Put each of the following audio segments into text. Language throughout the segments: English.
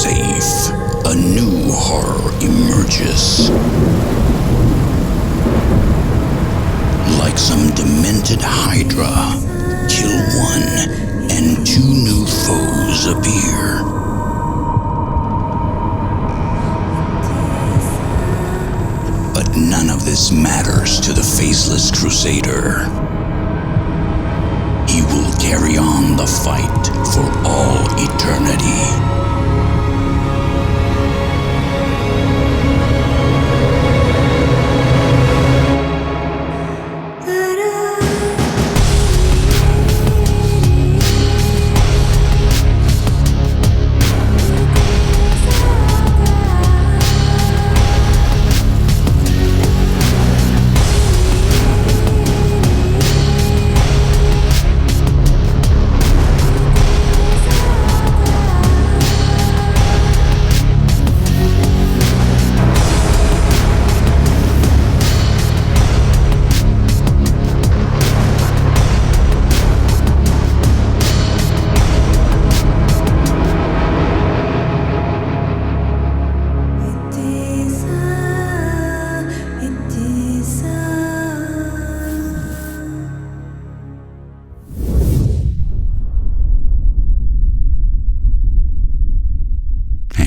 safe, a new horror emerges. Like some demented hydra, kill one and two new foes appear. But none of this matters to the faceless crusader. He will carry on the fight for all eternity.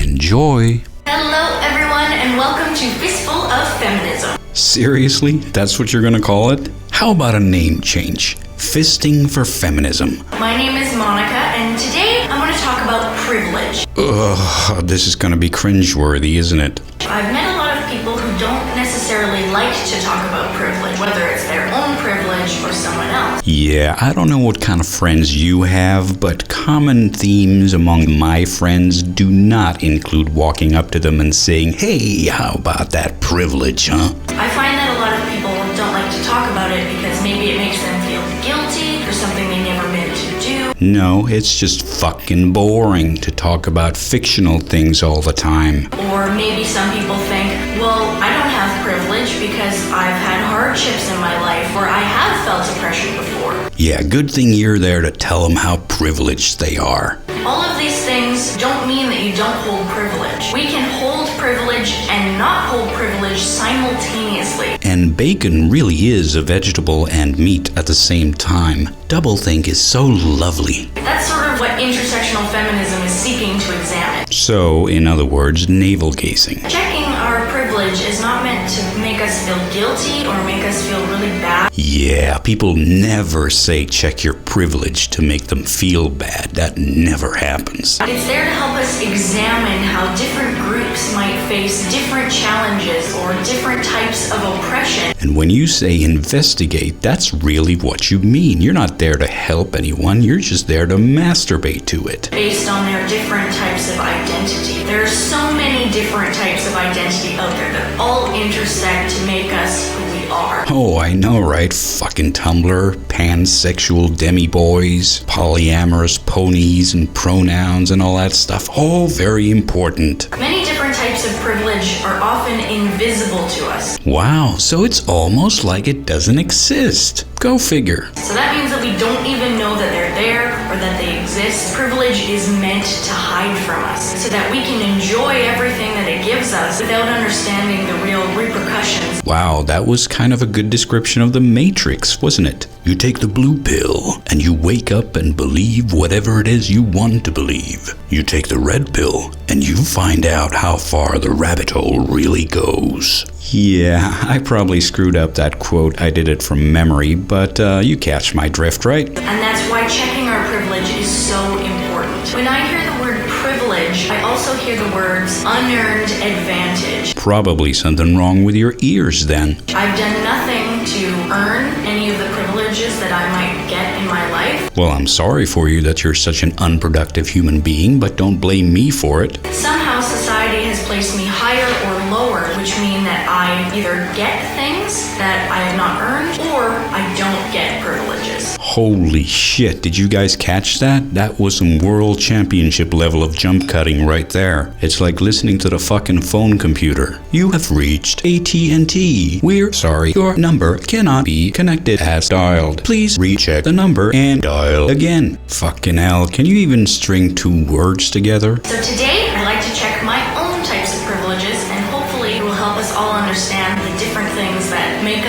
Enjoy. Hello everyone and welcome to Fistful of Feminism. Seriously? That's what you're gonna call it? How about a name change? Fisting for Feminism. My name is Monica and today I want to talk about privilege. Ugh, this is gonna be cringeworthy, isn't it? I've met a lot of people who don't necessarily like to talk about privilege, whether it's their own privilege or someone else. Yeah, I don't know what kind of friends you have, but common themes among my friends do not include walking up to them and saying, "Hey, how about that privilege, huh?" I find that a lot of people don't like to talk about it because maybe it makes them feel guilty for something they never meant to do. No, it's just fucking boring to talk about fictional things all the time. Or maybe some people think, well, I don't have privilege because I've had hardships in my life or I have felt oppression before. Yeah, good thing you're there to tell them how privileged they are. All of these things don't mean that you don't hold privilege. We can hold privilege and not hold privilege simultaneously. And bacon really is a vegetable and meat at the same time. Doublethink is so lovely. That's sort of what intersectional feminism is seeking to examine. So, in other words, navel gazing. Checking our privilege is not meant to make us feel guilty or make us feel really bad. Yeah, people never say check your privilege to make them feel bad. That never happens. It's there to help us examine how different groups might face different challenges or different types of oppression. And when you say investigate, that's really what you mean. You're not there to help anyone, you're just there to masturbate to it. Based on their different types of identity. There are so many different types of identity out there that all intersect to make us who we are. Oh, I know, right? Fucking Tumblr, pansexual demi-boys, polyamorous ponies and pronouns and all that stuff. All very important. Many different types of privilege are often invisible to us. Wow, so it's almost like it doesn't exist. Go figure. So that means that we don't even know that they're there or that they exist. Privilege is meant to hide from us so that we can enjoy everything that it gives us without understanding the real repercussions. Wow, that was kind of a good description of the Matrix, wasn't it? You take the blue pill and you wake up and believe whatever it is you want to believe. You take the red pill and you find out how far the rabbit hole really goes. Yeah, I probably screwed up that quote. I did it from memory, but you catch my drift, right? And that's why checking our privilege is so important. When I hear the word privilege, I also hear the words unearned advantage. Probably something wrong with your ears then. I've done nothing to earn any of the privileges that I might get in my life. Well, I'm sorry for you that you're such an unproductive human being, but don't blame me for it. Somehow society has placed me higher or lower, which mean that I either get things that I have not earned or I don't get privileges. Holy shit, did you guys catch that? That was some world championship level of jump cutting right there. It's like listening to the fucking phone computer. You have reached AT&T. We're sorry, your number cannot be connected as dialed. Please recheck the number and dial again. Fucking hell, can you even string two words together? So today I'd like to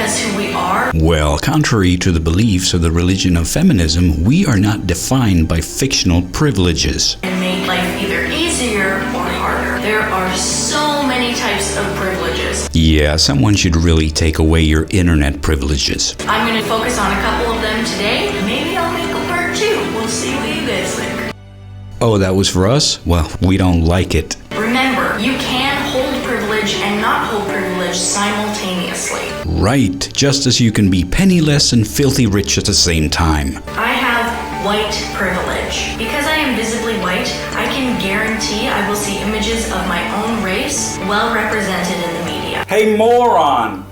us who we are. Well, contrary to the beliefs of the religion of feminism, we are not defined by fictional privileges. And make life either easier or harder. There are so many types of privileges. Yeah, someone should really take away your internet privileges. I'm going to focus on a couple of them today. Maybe I'll make a part 2. We'll see what you guys think. Oh, that was for us? Well, we don't like it. Remember, you can hold privilege and not hold privilege simultaneously. Right, just as you can be penniless and filthy rich at the same time. I have white privilege. Because I am visibly white, I can guarantee I will see images of my own race well represented in the media. Hey, moron!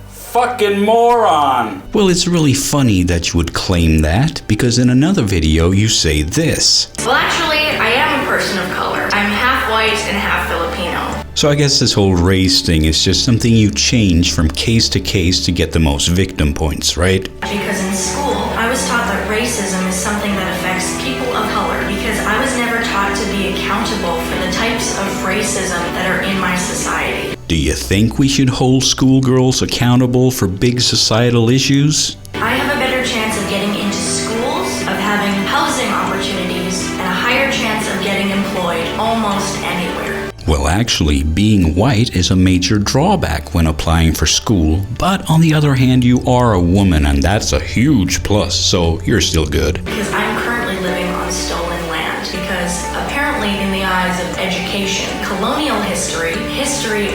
Fucking moron! Well, it's really funny that you would claim that, because in another video you say this. Well, actually, I am a person of color. I'm half white and half Filipino. So I guess this whole race thing is just something you change from case to case to get the most victim points, right? Because in school, I was taught that racism is something that affects people of color, because I was never taught to be accountable for the types of racism that are in my society. Do you think we should hold schoolgirls accountable for big societal issues? I have a better chance of getting into schools, of having housing opportunities, and a higher chance of getting employed almost anywhere. Well, actually, being white is a major drawback when applying for school, but on the other hand, you are a woman, and that's a huge plus, so you're still good. Because I'm currently living on stolen land, because apparently in the eyes of education, colonial history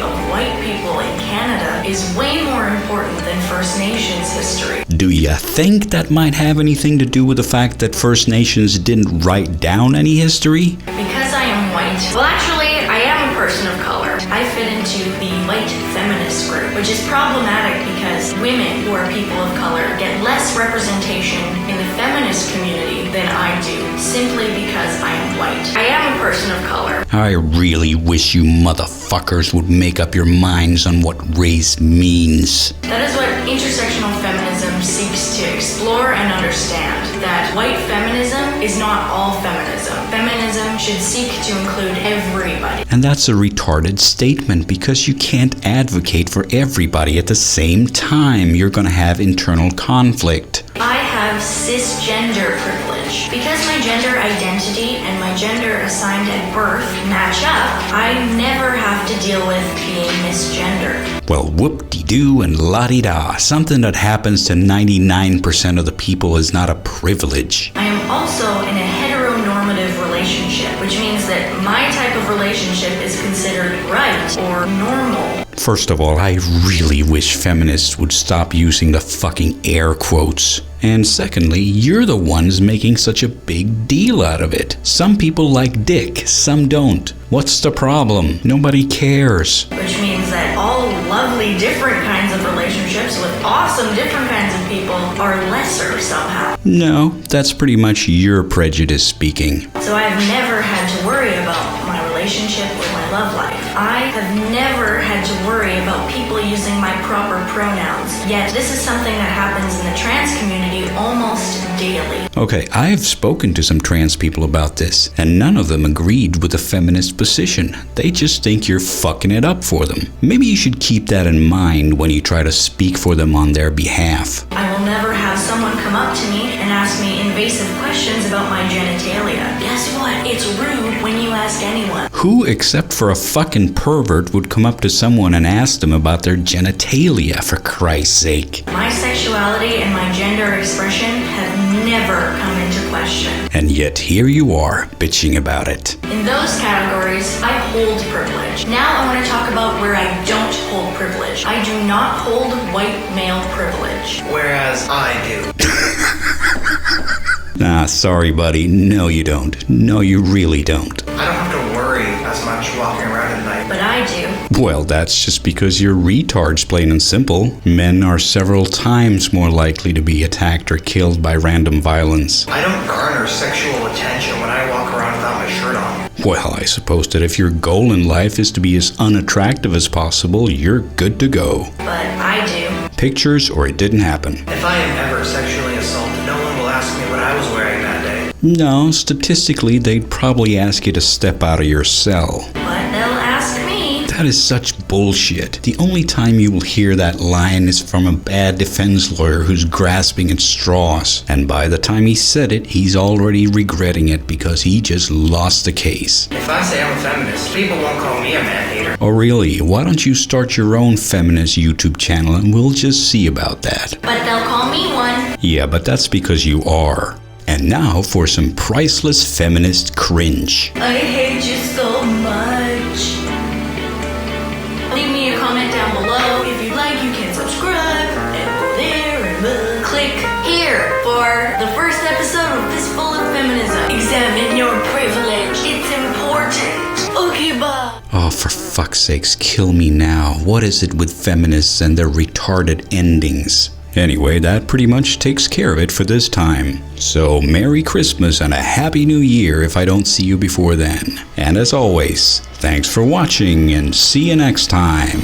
of white people in Canada is way more important than First Nations history. Do you think that might have anything to do with the fact that First Nations didn't write down any history? Because I am white. Well, actually, I am a person of color. I fit into the white feminist group, which is problematic because women who are people of color get less representation in the feminist community than I do, simply because I am white. I am a person of color. I really wish you motherfuckers would make up your minds on what race means. That is what intersectional feminism seeks to explore and understand, that white feminism is not all feminism. Feminism should seek to include everybody. And that's a retarded statement because you can't advocate for everybody at the same time. You're gonna have internal conflict. I have cisgender privilege. Because my gender identity and my gender assigned at birth match up, I never have to deal with being misgendered. Well, whoop-de-doo and la-di-da. Something that happens to 99% of the people is not a privilege. I am also in a heteronormative relationship, which means that my type of relationship is considered right or normal. First of all, I really wish feminists would stop using the fucking air quotes. And secondly, you're the ones making such a big deal out of it. Some people like dick, some don't. What's the problem? Nobody cares. Which means that all lovely different kinds of relationships with awesome different kinds of people are lesser somehow. No, that's pretty much your prejudice speaking. So I've never had to worry about my relationship with my love life. I have never had to worry about people using my proper pronouns. Yet this is something that happens in the trans community almost daily. Okay, I've spoken to some trans people about this, and none of them agreed with the feminist position. They just think you're fucking it up for them. Maybe you should keep that in mind when you try to speak for them on their behalf. I will never have someone come up to me and ask me invasive questions about my genitalia. Guess what? It's rude when you ask anyone. Who, except for a fucking pervert, would come up to someone and ask them about their genitalia, for Christ's sake? My sexuality and my gender expression have never come into question. And yet here you are, bitching about it. In those categories, I hold privilege. Now I want to talk about where I don't hold privilege. I do not hold white male privilege. Whereas I do. Nah, sorry buddy, no you don't. No you really don't. I don't have to worry as much walking around at night. But I do. Well, that's just because you're retards, plain and simple. Men are several times more likely to be attacked or killed by random violence. I don't garner sexual attention when I walk around without my shirt on. Well, I suppose that if your goal in life is to be as unattractive as possible, you're good to go. But I do. Pictures or it didn't happen. If I am ever sexually assaulted, no one will ask me what I was wearing that day. No, statistically, they'd probably ask you to step out of your cell. But they'll ask me. That is such bullshit. The only time you will hear that line is from a bad defense lawyer who's grasping at straws. And by the time he said it, he's already regretting it because he just lost the case. If I say I'm a feminist, people won't call me a man-hater. Oh really? Why don't you start your own feminist YouTube channel and we'll just see about that. But they'll call me one. Yeah, but that's because you are. And now for some priceless feminist cringe. I hate you so much. Leave me a comment down below. If you'd like, you can subscribe and go there and click here for the first episode of Fistful of Feminism. Examine your privilege. It's important. Okay, bye. Oh, for fuck's sakes, kill me now. What is it with feminists and their retarded endings? Anyway, that pretty much takes care of it for this time. So, Merry Christmas and a Happy New Year if I don't see you before then. And as always, thanks for watching and see you next time.